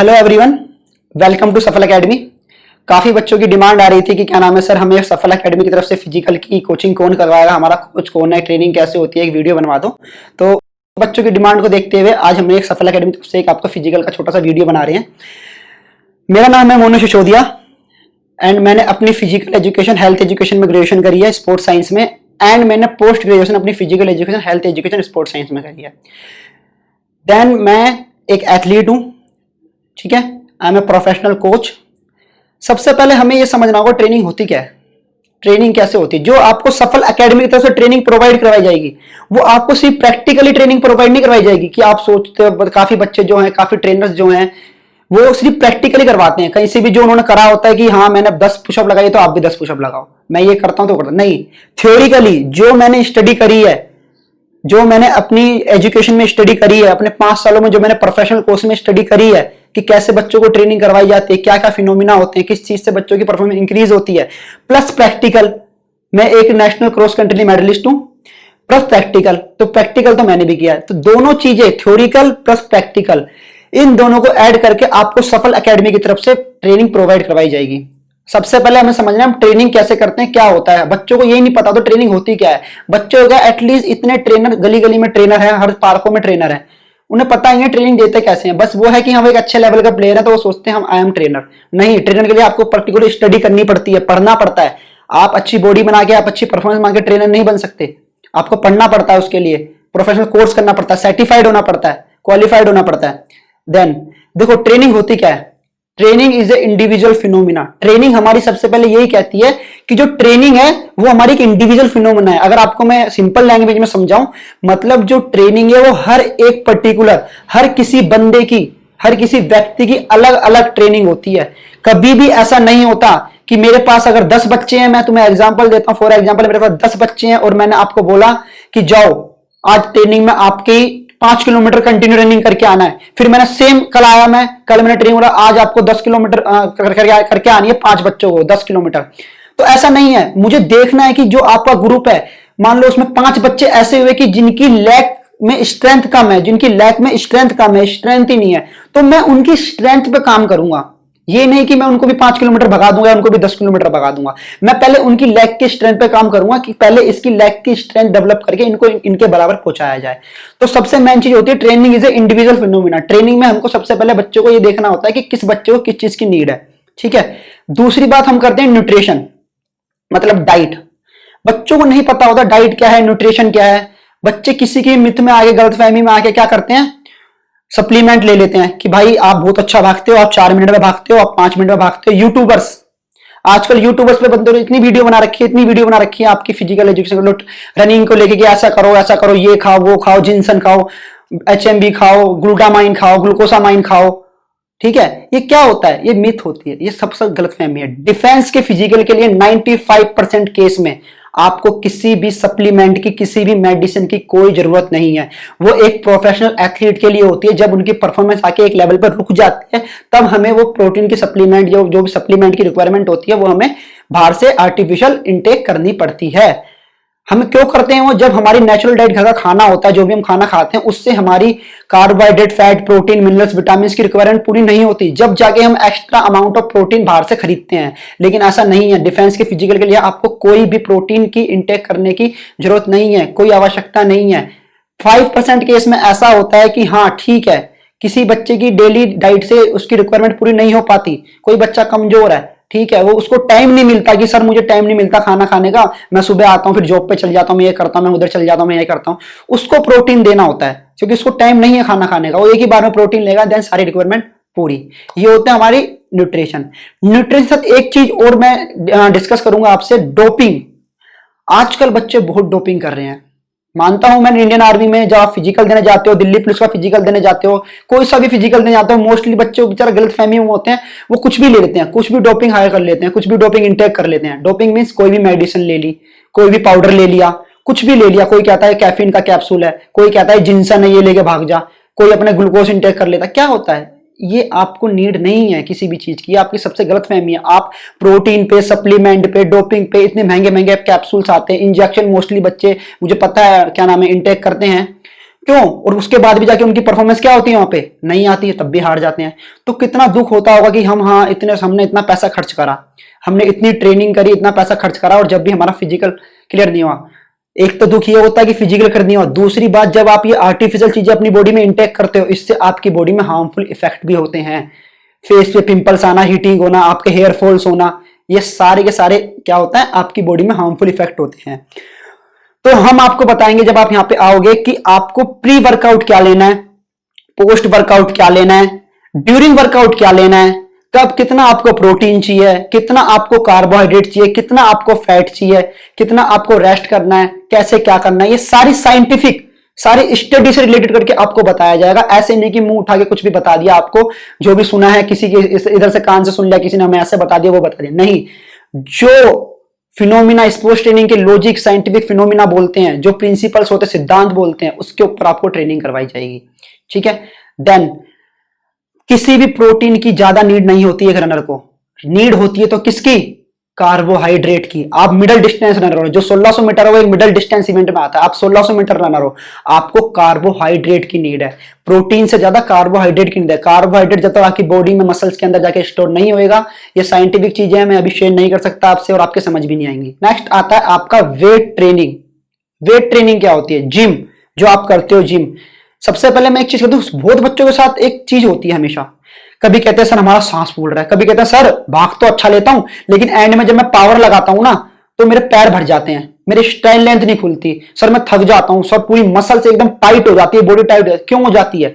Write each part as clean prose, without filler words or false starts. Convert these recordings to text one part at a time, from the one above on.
Hello everyone, welcome to सफल academy. काफी बच्चों की डिमांड आ रही थी कि क्या नाम है सर, हमें सफल एकेडमी की तरफ से फिजिकल की कोचिंग कौन करवाएगा, हमारा कोच कौन है, ट्रेनिंग कैसे होती है, एक वीडियो बनवा दो। तो बच्चों की डिमांड को देखते हुए आज हम एक सफल एकेडमी की तरफ से एक आपका फिजिकल का छोटा सा वीडियो बना रहे हैं। मेरा नाम है मोनू सिसोदिया एंड मैंने अपनी फिजिकल एजुकेशन हेल्थ एजुकेशन में ग्रेजुएशन करी है स्पोर्ट्स साइंस में, एंड मैंने पोस्ट ग्रेजुएशन अपनी physical education health education sports science में करी है। देन मैं एक एथलीट हूं, ठीक है, I am a professional coach. सबसे पहले हमें यह समझना होगा ट्रेनिंग होती क्या है, ट्रेनिंग कैसे होती है। जो आपको सफल एकेडमी की तरफ से ट्रेनिंग प्रोवाइड करवाई जाएगी वो आपको सिर्फ प्रैक्टिकली ट्रेनिंग प्रोवाइड नहीं करवाई जाएगी कि आप सोचते हो। काफी बच्चे जो हैं, काफी ट्रेनर्स जो हैं वो सिर्फ प्रैक्टिकली करवाते हैं, कहीं से भी जो उन्होंने करा होता है कि हाँ मैंने 10 पुशअप लगाई तो आप भी 10 पुशअप लगाओ, मैं ये करता हूं तो करता नहीं। थ्योरिकली जो मैंने स्टडी करी है, जो मैंने अपनी एजुकेशन में स्टडी करी है, अपने 5 सालों में जो मैंने प्रोफेशनल कोर्स में स्टडी करी है कि कैसे बच्चों को ट्रेनिंग करवाई जाती है, क्या क्या फिनोमिना होते हैं, किस चीज से बच्चों की परफॉर्मेंस इंक्रीज होती है, प्लस प्रैक्टिकल। मैं एक नेशनल क्रॉस कंट्री मेडलिस्ट हूं, प्लस प्रैक्टिकल। तो प्रैक्टिकल तो मैंने भी किया है। तो दोनों चीजें, थ्योरिकल प्लस प्रैक्टिकल, इन दोनों को ऐड करके आपको सफल एकेडमी की तरफ से ट्रेनिंग प्रोवाइड करवाई जाएगी। सबसे पहले हमें समझना है हम ट्रेनिंग कैसे करते हैं, क्या होता है। बच्चों को यही नहीं पता तो ट्रेनिंग होती क्या है। बच्चों का एटलीस्ट इतने ट्रेनर, गली गली में ट्रेनर है, हर पार्कों में ट्रेनर है, उन्हें पता ही है ट्रेनिंग देते कैसे हैं। बस वो है कि हम एक अच्छे लेवल का प्लेयर है तो वो सोचते हैं हम आई एम ट्रेनर। नहीं, ट्रेनर के लिए आपको पर्टिकुलर स्टडी करनी पड़ती है, पढ़ना पड़ता है। आप अच्छी बॉडी बना के, आप अच्छी परफॉर्मेंस बना के ट्रेनर नहीं बन सकते, आपको पढ़ना पड़ता है, उसके लिए प्रोफेशनल कोर्स करना पड़ता है, सर्टिफाइड होना पड़ता है, क्वालिफाइड होना पड़ता है। देन देखो ट्रेनिंग होती क्या है। Training is a individual phenomena. Training हमारी सबसे पहले यही कहती है कि जो ट्रेनिंग है वो हमारी एक इंडिविजुअल फिनोमिना है। अगर आपको मैं सिंपल लैंग्वेज में समझाऊं, मतलब जो ट्रेनिंग है वो हर एक पर्टिकुलर, हर किसी बंदे की, हर किसी व्यक्ति की अलग अलग ट्रेनिंग होती है। कभी भी ऐसा नहीं होता कि मेरे पास अगर 10 बच्चे हैं, मैं तुम्हें एग्जांपल देता हूं, फॉर एग्जांपल मेरे पास 10 बच्चे हैं और मैंने आपको बोला कि जाओ आज ट्रेनिंग में आपकी 5 किलोमीटर कंटिन्यू रनिंग करके आना है। फिर मैंने सेम कल आया, मैं कल मैंने ट्रेनिंग बोला आज आपको 10 किलोमीटर करके आनी है 5 बच्चों को 10 किलोमीटर। तो ऐसा नहीं है, मुझे देखना है कि जो आपका ग्रुप है, मान लो उसमें 5 बच्चे ऐसे हुए कि जिनकी लेग में स्ट्रेंथ कम है, जिनकी लेग में स्ट्रेंथ कम है, स्ट्रेंथ ही नहीं है, तो मैं उनकी स्ट्रेंथ पे काम करूंगा। ये नहीं कि मैं उनको भी 5 किलोमीटर भगा दूंगा, उनको भी 10 किलोमीटर भगा दूंगा। मैं पहले उनकी लेग की स्ट्रेंथ पे काम करूंगा कि पहले इसकी लेग की स्ट्रेंथ डेवलप करके इनको इनके बराबर पहुंचाया जाए। तो सबसे मेन चीज होती है training is a individual phenomena. Training में हमको सबसे पहले बच्चों को ये देखना होता है कि किस बच्चे को किस चीज की नीड है, ठीक है। दूसरी बात हम करते हैं न्यूट्रिशन, मतलब डाइट। बच्चों को नहीं पता होता डाइट क्या है, न्यूट्रिशन क्या है। बच्चे किसी की मिथ में आगे, गलतफहमी में आके क्या करते हैं, सप्लीमेंट ले लेते हैं कि भाई आप बहुत अच्छा भागते हो, आप 4 मिनट में भागते हो, आप 5 मिनट में भागते हो। यूट्यूबर्स, आजकल यूट्यूबर्स पे बंदों ने इतनी वीडियो बना रखी है, इतनी वीडियो बना रखी है आपकी फिजिकल एजुकेशन को, रनिंग को लेके कि ऐसा करो, ये खाओ, वो खाओ, जिंसन खाओ, HMB खाओ, ग्लूटामाइन खाओ, ग्लूकोसामाइन खाओ, ठीक है। ये क्या होता है, ये मिथ होती है, ये सबसे गलतफहमी है। डिफेंस के फिजिकल के लिए 95% केस में आपको किसी भी सप्लीमेंट की, किसी भी मेडिसिन की कोई जरूरत नहीं है। वो एक प्रोफेशनल एथलीट के लिए होती है। जब उनकी परफॉर्मेंस आके एक लेवल पर रुक जाती है तब हमें वो प्रोटीन की सप्लीमेंट, जो भी सप्लीमेंट की रिक्वायरमेंट होती है वो हमें बाहर से आर्टिफिशियल इनटेक करनी पड़ती है। हम क्यों करते हैं वो, जब हमारी नेचुरल डाइट घर का खाना होता है, जो भी हम खाना खाते हैं उससे हमारी carbohydrate, fat, protein, minerals, vitamin की रिक्वायरमेंट पूरी नहीं होती, जब जाके हम एक्स्ट्रा अमाउंट ऑफ प्रोटीन बाहर से खरीदते हैं। लेकिन ऐसा नहीं है, डिफेंस के फिजिकल के लिए आपको कोई भी प्रोटीन की इंटेक करने की जरूरत नहीं है, कोई आवश्यकता नहीं है। 5% केस में ऐसा होता है कि हाँ ठीक है, किसी बच्चे की डेली डाइट से उसकी रिक्वायरमेंट पूरी नहीं हो पाती, कोई बच्चा कमजोर है, ठीक है, वो उसको टाइम नहीं मिलता कि सर मुझे टाइम नहीं मिलता खाना खाने का, मैं सुबह आता हूं फिर जॉब पे चल जाता हूं, मैं ये करता हूं, मैं उधर चल जाता हूं, मैं ये करता हूं। उसको प्रोटीन देना होता है क्योंकि उसको टाइम नहीं है खाना खाने का, वो एक ही बार में प्रोटीन लेगा, देन सारी रिक्वायरमेंट पूरी। ये होता है हमारी न्यूट्रिशन। न्यूट्रिशन साथ एक चीज और मैं डिस्कस करूंगा आपसे, डोपिंग। आजकल बच्चे बहुत डोपिंग कर रहे हैं। मानता हूं मैं, इंडियन आर्मी में जब आप फिजिकल देने जाते हो, दिल्ली पुलिस का फिजिकल देने जाते हो, कोई सा भी फिजिकल देने जाते हो, मोस्टली बच्चे बेचारा गलत फहमी में होते हैं, वो कुछ भी ले लेते हैं, कुछ भी डोपिंग हायर कर लेते हैं, कुछ भी डोपिंग इंटेक कर लेते हैं। डोपिंग मीन्स कोई भी मेडिसिन ले ली, कोई भी पाउडर ले लिया, कुछ भी ले लिया। कोई कहता है कैफीन का कैप्सूल है, कोई कहता है जिंसन है ये लेके भाग जा, कोई अपने ग्लूकोज इंटेक कर लेता। क्या होता है, ये आपको नीड नहीं है किसी भी चीज की, आपकी सबसे गलत फहमी है। आप प्रोटीन पे, सप्लीमेंट पे, डोपिंग पे इतने महंगे महंगे कैप्सूल्स आते हैं, इंजेक्शन मोस्टली बच्चे, मुझे पता है क्या नाम है, इंटेक करते हैं। क्यों? और उसके बाद भी जाके उनकी परफॉर्मेंस क्या होती है, वहां पे नहीं आती है, तब भी हार जाते हैं। तो कितना दुख होता होगा कि हमने इतना पैसा खर्च करा, हमने इतनी ट्रेनिंग करी, इतना पैसा खर्च करा, और जब भी हमारा फिजिकल क्लियर नहीं हुआ। एक तो दुख ये होता है कि फिजिकल क्लियर नहीं हुआ, दूसरी बात जब आप ये आर्टिफिशियल चीजें अपनी बॉडी में इंटेक करते हो, इससे आपकी बॉडी में हार्मफुल इफेक्ट भी होते हैं। फेस पे पिंपल्स आना, हीटिंग होना, आपके हेयर फॉल्स होना, ये सारे के सारे क्या होता है, आपकी बॉडी में हार्मफुल इफेक्ट होते हैं। तो हम आपको बताएंगे जब आप यहां पे आओगे कि आपको प्री वर्कआउट क्या लेना है, पोस्ट वर्कआउट क्या लेना है, ड्यूरिंग वर्कआउट क्या लेना है, कब कितना आपको प्रोटीन चाहिए, कितना आपको कार्बोहाइड्रेट चाहिए, कितना आपको फैट चाहिए, कितना आपको रेस्ट करना है, कैसे क्या करना है, ये सारी साइंटिफिक सारी स्टडी से रिलेटेड करके आपको बताया जाएगा। ऐसे नहीं कि मुंह उठा के कुछ भी बता दिया, आपको जो भी सुना है किसी के इधर से कान से सुन लिया, किसी ने हमें ऐसे बता दिया, वो बता दिया नहीं। जो फिनोमिना स्पोर्ट्स ट्रेनिंग के लॉजिक साइंटिफिक फिनोमिना बोलते हैं, जो प्रिंसिपल्स होते हैं, सिद्धांत बोलते हैं, उसके ऊपर आपको ट्रेनिंग करवाई जाएगी। ठीक है। देन किसी भी प्रोटीन की ज्यादा नीड नहीं होती है रनर को, नीड होती है तो किसकी, कार्बोहाइड्रेट की। आप मिडिल डिस्टेंस रनर हो, जो 1600 मीटर हो, एक मिडिल डिस्टेंस इवेंट में आता है, आप 1600 मीटर रनर हो, आपको कार्बोहाइड्रेट की नीड है, प्रोटीन से ज्यादा कार्बोहाइड्रेट की नीड है। कार्बोहाइड्रेट जब तक आपकी बॉडी में मसल्स के अंदर जाके स्टोर नहीं होएगा, ये साइंटिफिक चीजें हैं, मैं अभी शेयर नहीं कर सकता आपसे, और आपके समझ भी नहीं आएंगी। नेक्स्ट आता है आपका वेट ट्रेनिंग। वेट ट्रेनिंग क्या होती है, जिम, जो आप करते हो जिम। सबसे पहले मैं एक चीज कहता हूं, बहुत बच्चों के साथ एक चीज होती है हमेशा, कभी कहते हैं सर हमारा सांस फूल रहा है, कभी कहते हैं सर भाग तो अच्छा लेता हूं, लेकिन एंड में जब मैं पावर लगाता हूं ना, तो मेरे पैर भर जाते हैं, मेरी स्ट्रेन लेंथ नहीं खुलती, सर मैं थक जाता हूं, सर पूरी मसल से एकदम टाइट हो जाती है, बॉडी टाइट हो जाती है। क्यों हो जाती है?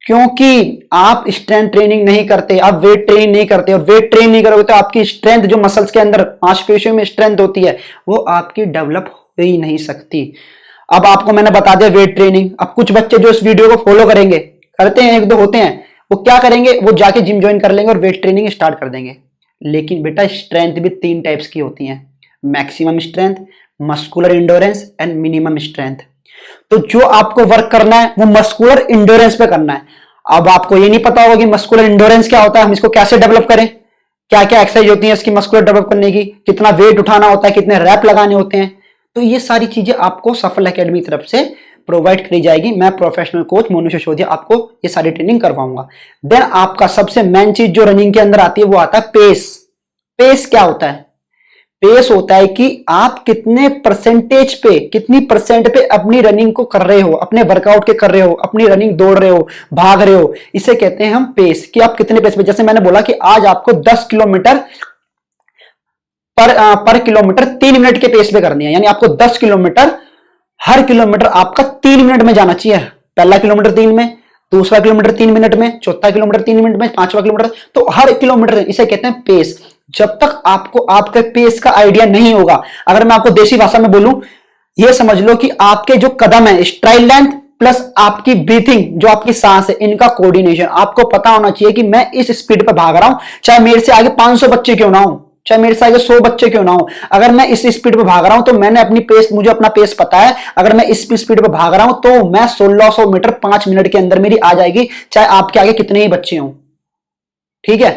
क्योंकि आप स्ट्रेंथ ट्रेनिंग नहीं करते, आप वेट ट्रेनिंग नहीं करते, और वेट ट्रेनिंग नहीं करोगे तो आपकी स्ट्रेंथ, जो मसल्स के अंदर मांसपेशियों में स्ट्रेंथ होती है, वो आपकी डेवलप हो ही नहीं सकती। अब आपको मैंने बता दिया वेट ट्रेनिंग। अब कुछ बच्चे जो इस वीडियो को फॉलो करेंगे, करते हैं, एक दो होते हैं, वो क्या करेंगे, वो जाके जिम ज्वाइन कर लेंगे और वेट ट्रेनिंग स्टार्ट कर देंगे। लेकिन बेटा स्ट्रेंथ भी 3 टाइप्स की होती है, maximum strength, muscular endurance and minimum strength. तो जो आपको वर्क करना है वो मस्कुलर इंडोरेंस पे करना है। अब आपको ये नहीं पता होगा कि मस्कुलर इंडोरेंस क्या होता है, हम इसको कैसे डेवलप करें, क्या क्या एक्सरसाइज होती है इसकी मस्कुलर डेवलप करने की, कितना वेट उठाना होता है, कितने रैप लगाने होते हैं। तो ये सारी चीजें आपको सफल एकेडमी की तरफ से प्रोवाइड करी जाएगी। मैं प्रोफेशनल कोच मोनू सिसोदिया आपको ये सारी ट्रेनिंग करवाऊंगा। देन आपका सबसे मेन चीज जो रनिंग के अंदर आती है वो आता है पेस। पेस क्या होता है? पेस होता है कि आप कितने परसेंटेज पे, कितनी परसेंट पे अपनी रनिंग को कर रहे हो, अपने वर्कआउट के कर रहे हो, अपनी रनिंग दौड़ रहे हो, भाग रहे हो, इसे कहते हैं हम पेस, कि आप कितने पेस पे। जैसे मैंने बोला कि आज आपको 10 किलोमीटर पर किलोमीटर 3 मिनट के पेस पे करनी है, यानी आपको 10 किलोमीटर, हर किलोमीटर आपका 3 मिनट में जाना चाहिए। पहला किलोमीटर 3 में, दूसरा किलोमीटर 3 मिनट में, चौथा किलोमीटर 3 मिनट में, पांचवा किलोमीटर, तो हर किलोमीटर, इसे कहते हैं पेस। जब तक आपको आपके पेस का आइडिया नहीं होगा, अगर मैं आपको देसी भाषा में बोलूं, यह समझ लो कि आपके जो कदम है, स्ट्राइड लेंथ प्लस आपकी ब्रीथिंग, जो आपकी सांस है, इनका कोऑर्डिनेशन आपको पता होना चाहिए कि मैं इस स्पीड पर भाग रहा हूं, चाहे मेरे से आगे 500 बच्चे क्यों ना हो, चाहे मेरे से आगे 100 बच्चे क्यों ना हो। अगर मैं इस स्पीड पे भाग रहा हूं तो मैंने अपनी पेस, मुझे अपना पेस पता है। अगर मैं इस स्पीड पे भाग रहा हूं तो मैं 1600 मीटर 5 मिनट के अंदर मेरी आ जाएगी, चाहे आपके आगे कितने ही बच्चे हों। ठीक है।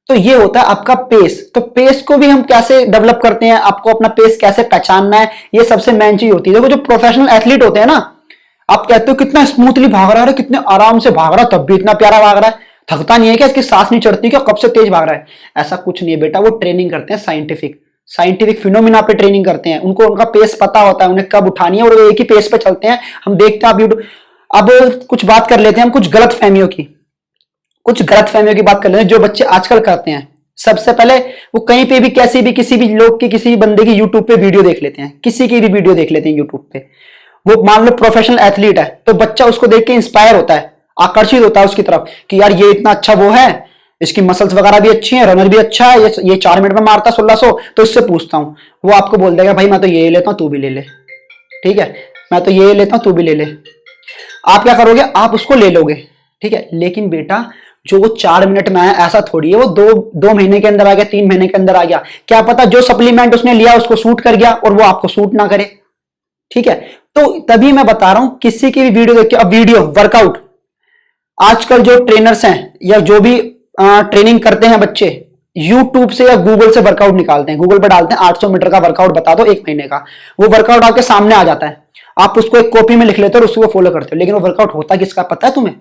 तो ये होता है आपका पेस। तो पेस को भी हम कैसे डेवलप करते हैं, आपको अपना पेस कैसे पहचानना है, ये सबसे मेन चीज होती है। देखो जो प्रोफेशनल एथलीट होते हैं ना, आप कहते हो कितना स्मूथली भाग रहा है, कितने आराम से भाग रहा है, तब भी इतना प्यारा भाग रहा है, थकता नहीं है क्या, इसकी सांस नहीं चढ़ती क्या, कब से तेज भाग रहा है। ऐसा कुछ नहीं है बेटा, वो ट्रेनिंग करते हैं साइंटिफिक फिनोमिना पे ट्रेनिंग करते हैं। उनको उनका पेस पता होता है, उन्हें कब उठानी है, और वो एक ही पेस पे चलते हैं। हम देखते हैं आप यूट्यूब। अब कुछ बात कर लेते हैं हम कुछ गलत फहमियों की बात कर लेते हैं जो बच्चे आजकल करते हैं। सबसे पहले वो कहीं पे भी, कैसे भी, किसी भी लोग की, किसी भी बंदे की यूट्यूब पे वीडियो देख लेते हैं, किसी की भी वीडियो देख लेते हैं यूट्यूब पे। वो मान लो प्रोफेशनल एथलीट है, तो बच्चा उसको देख के इंस्पायर होता है, आकर्षित होता है उसकी तरफ कि यार ये इतना अच्छा वो है, इसकी मसल्स वगैरह भी अच्छी हैं, रनर भी अच्छा है, ये 4 मिनट में मारता 1600, तो इससे पूछता हूं। वो आपको बोल देगा भाई मैं तो ये लेता हूं, तू भी ले ले। ठीक है, मैं तो ये लेता हूं, तू भी ले ले। आप क्या करोगे, आप उसको ले लोगे। ठीक है, लेकिन बेटा जो वो 4 मिनट में आया, ऐसा थोड़ी है वो दो महीने के अंदर आ गया, 3 महीने के अंदर आ गया। क्या पता जो सप्लीमेंट उसने लिया उसको सूट कर गया और वो आपको सूट ना करे। ठीक है, तो तभी मैं बता रहा हूं किसी की भी वीडियो देख के, अब वीडियो वर्कआउट, आजकल जो ट्रेनर्स हैं या जो भी ट्रेनिंग करते हैं बच्चे, यूट्यूब से या गूगल से वर्कआउट निकालते हैं, गूगल पर डालते हैं 800 मीटर का वर्कआउट बता दो 1 महीने का, वो वर्कआउट आपके सामने आ जाता है। आप उसको एक कॉपी में लिख लेते हो और उसको फॉलो करते हो, लेकिन वो वर्कआउट होता किसका पता है तुम्हें?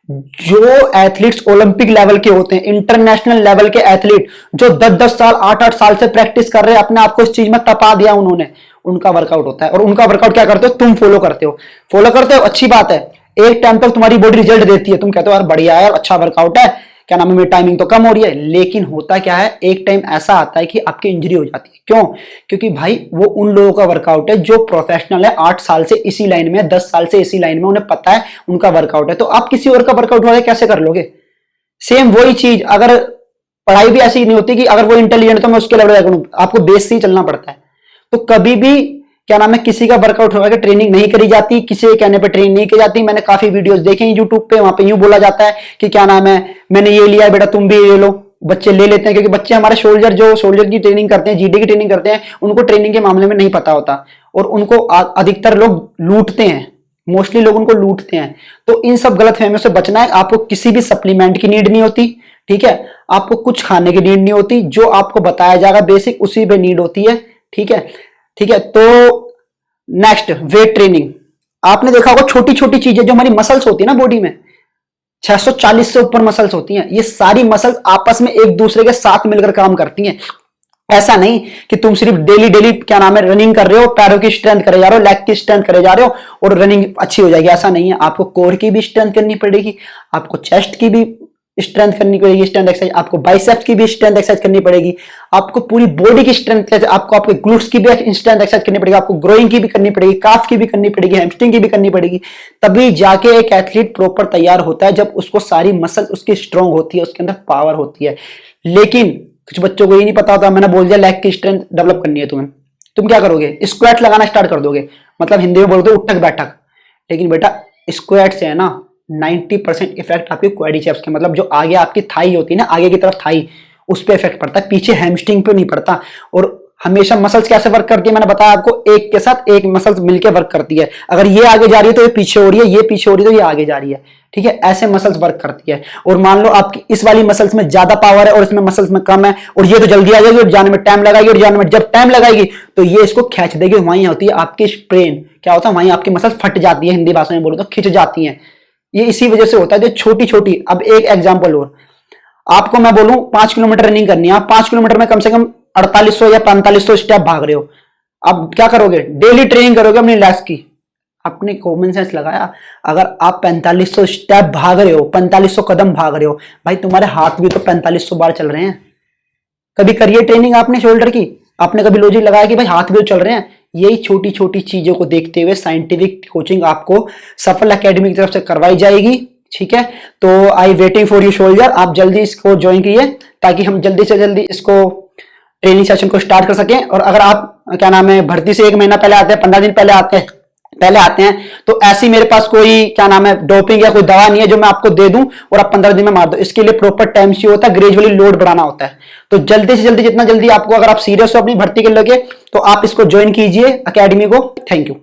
जो एथलीट्स ओलंपिक लेवल के होते हैं, इंटरनेशनल लेवल के एथलीट, जो 10-10 साल 8-8 साल से प्रैक्टिस कर रहे हैं, अपने आप को इस चीज में तपा दिया उन्होंने, उनका वर्कआउट होता है। और उनका वर्कआउट क्या करते हो तुम? फॉलो करते हो। फॉलो करते हो, अच्छी बात है, एक टाइम तक तुम्हारी बॉडी रिजल्ट देती है, तुम कहते हो यार बढ़िया है, अच्छा वर्कआउट है, क्या नाम है, मेरी टाइमिंग तो कम हो रही है। लेकिन होता क्या है, एक टाइम ऐसा आता है कि आपकी इंजरी हो जाती है। क्यों? क्योंकि भाई वो उन लोगों का वर्कआउट है जो प्रोफेशनल है, 8 साल से इसी लाइन में, 10 साल से इसी लाइन में, उन्हें पता है उनका वर्कआउट है। तो आप किसी और का वर्कआउट वाले कैसे कर लोगे? सेम वही चीज, अगर पढ़ाई भी ऐसी नहीं होती कि अगर वो इंटेलिजेंट तो मैं उसके लेवल करूं, आपको बेस से ही चलना पड़ता है। तो कभी भी क्या नाम है, किसी का वर्कआउट होगा कि ट्रेनिंग नहीं करी जाती, किसी के कहने पे ट्रेनिंग नहीं की जाती। मैंने काफी वीडियोस देखे हैं यूट्यूब पे, वहां पे यूं बोला जाता है कि क्या नाम है, मैंने ये लिया है बेटा तुम भी ये लो। बच्चे ले लेते हैं, क्योंकि बच्चे हमारे सोल्जर जो सोल्जर की ट्रेनिंग करते हैं, जीडी की ट्रेनिंग करते हैं, उनको ट्रेनिंग के मामले में नहीं पता होता और उनको अधिकतर लोग लूटते हैं, मोस्टली लोग उनको लूटते हैं। तो इन सब गलत फहमियों से बचना है। आपको किसी भी सप्लीमेंट की नीड नहीं होती, ठीक है, आपको कुछ खाने की नीड नहीं होती, जो आपको बताया जाएगा बेसिक उसी पे नीड होती है, ठीक है, ठीक है। तो नेक्स्ट, वेट ट्रेनिंग। आपने देखा होगा छोटी छोटी चीजें जो हमारी मसल्स होती है ना बॉडी में, 640 से ऊपर मसल्स होती हैं, ये सारी मसल्स आपस में एक दूसरे के साथ मिलकर काम करती हैं। ऐसा नहीं कि तुम सिर्फ डेली डेली क्या नाम है रनिंग कर रहे हो, पैरों की स्ट्रेंथ करे जा रहे हो, लेग की स्ट्रेंथ करे जा रहे हो और रनिंग अच्छी हो जाएगी, ऐसा नहीं है। आपको कोर की भी स्ट्रेंथ करनी पड़ेगी, आपको चेस्ट की भी स्ट्रेंथ करनी पड़ेगी, स्ट्रेंथ एक्सरसाइज, आपको बाइसेप्स की भी स्ट्रेंथ एक्सरसाइज करनी पड़ेगी, आपको पूरी बॉडी की स्ट्रेंथ, आपको आपके ग्लूट्स की भी स्ट्रेंथ एक्सरसाइज करनी पड़ेगी, आपको ग्रोइंग की भी करनी पड़ेगी, काफ की भी करनी पड़ेगी, हैमस्ट्रिंग की भी करनी पड़ेगी। तभी जाके एक एथलीट प्रॉपर तैयार होता है, जब उसको सारी मसल उसकी स्ट्रांग होती है, उसके अंदर पावर होती है। लेकिन कुछ बच्चों को ये नहीं पता होता, मैंने बोल दिया लेग की स्ट्रेंथ डेवलप करनी है तुम्हें, तुम क्या करोगे? स्क्वाट लगाना स्टार्ट कर दोगे, मतलब हिंदी में बोलते हो उठक बैठक। लेकिन बेटा स्क्वाट से है ना 90% इफेक्ट आपके क्वाड्रिसेप्स के, मतलब जो आगे आपकी थाई होती है ना, आगे की तरफ थाई, उस पे इफेक्ट पड़ता है, पीछे हैमस्ट्रिंग पे नहीं पड़ता। और हमेशा मसल्स कैसे वर्क करती है, मैंने बताया आपको, एक के साथ एक मसल्स मिलकर वर्क करती है। अगर ये आगे जा रही है तो ये पीछे हो रही है, ये पीछे हो रही है तो ये आगे जा रही है, ठीक है, ऐसे मसल्स वर्क करती है। और मान लो आपकी इस वाली मसल्स में ज्यादा पावर है और इसमें मसल्स में कम है, और ये तो जल्दी आ जाएगी और जाने में टाइम लगाएगी, और जाने में जब टाइम लगाएगी तो ये इसको खींच देगी। वहीं होती है आपकी स्ट्रेन, क्या होता है, वहीं आपकी मसल्स फट जाती है, हिंदी भाषा में बोलो तो खिंच जाती है। ये इसी वजह से होता है, जो छोटी छोटी। अब एक एग्जांपल और, आपको मैं बोलूं 5 किलोमीटर रनिंग करनी है, आप 5 किलोमीटर में कम से कम 4800 या 4500 स्टेप भाग रहे हो। अब क्या करोगे? डेली ट्रेनिंग करोगे अपनी लेग्स की। आपने कॉमन सेंस लगाया, अगर आप 4500 स्टेप भाग रहे हो, 4500 कदम भाग रहे हो, भाई तुम्हारे हाथ भी तो 4500 बार चल रहे हैं। कभी करिए ट्रेनिंग आपने शोल्डर की, आपने कभी लॉजिक लगाया कि भाई हाथ भी तो चल रहे हैं। यही छोटी छोटी चीजों को देखते हुए साइंटिफिक कोचिंग आपको सफल एकेडमी की तरफ से करवाई जाएगी, ठीक है। तो आई वेटिंग फॉर यू सोल्जर, आप जल्दी इसको ज्वाइन कीजिए ताकि हम जल्दी से जल्दी इसको ट्रेनिंग सेशन को स्टार्ट कर सकें। और अगर आप क्या नाम है भर्ती से 1 महीना पहले आते हैं, 15 दिन पहले आते हैं, तो ऐसी मेरे पास कोई क्या नाम है डोपिंग या कोई दवा नहीं है जो मैं आपको दे दूं और आप 15 दिन में मार दो। इसके लिए प्रॉपर टाइम चाहिए होता है, ग्रेजुअली लोड बढ़ाना होता है। तो जल्दी से जल्दी, जितना जल्दी आपको, अगर आप सीरियस हो अपनी भर्ती के लगे, तो आप इसको ज्वाइन कीजिए एकेडमी को। Thank you.